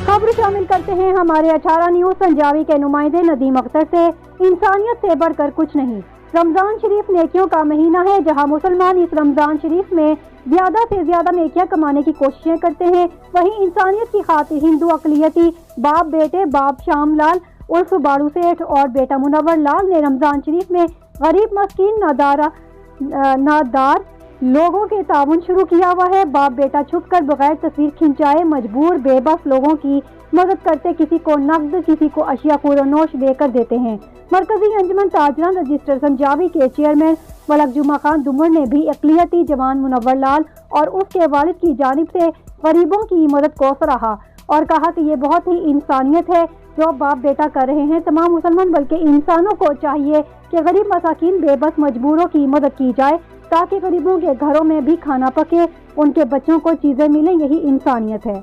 खबर शामिल करते हैं हमारे 18 न्यूज पंजाबी के नुमाइंदे नदीम अख्तर से। इंसानियत से बढ़कर कुछ नहीं। रमजान शरीफ नेकियों का महीना है, जहां मुसलमान इस रमजान शरीफ में ज्यादा से ज्यादा नेकियां कमाने की कोशिशें करते हैं। वहीं इंसानियत की खातिर हिंदू अकलियती बाप बेटे बाप श्यामलाल उर्फ बाड़ू सेठ और बेटा मुनव्वर लाल ने रमजान शरीफ में गरीब मस्कीन नादार लोगों के ताउन शुरू किया हुआ है। बाप बेटा छुपकर बगैर तस्वीर खिंचाए मजबूर बेबस लोगों की मदद करते, किसी को नकद किसी को अशिया फरोनोश देकर देते हैं। मरकजी अंजुमन ताजरान रजिस्टर पंजाबी के चेयरमैन मलक जुमा खान दुमर ने भी अकलियती जवान मुनव्वर लाल और उसके वालिद की जानिब से गरीबों की मदद को सराहा और कहा कि ये बहुत ही इंसानियत है जो बाप बेटा कर रहे हैं। तमाम मुसलमान बल्कि इंसानों को चाहिए कि गरीब मसाकीन बेबस मजबूरों की मदद की जाए ताकि गरीबों के घरों में भी खाना पके, उनके बच्चों को चीजें मिले। यही इंसानियत है।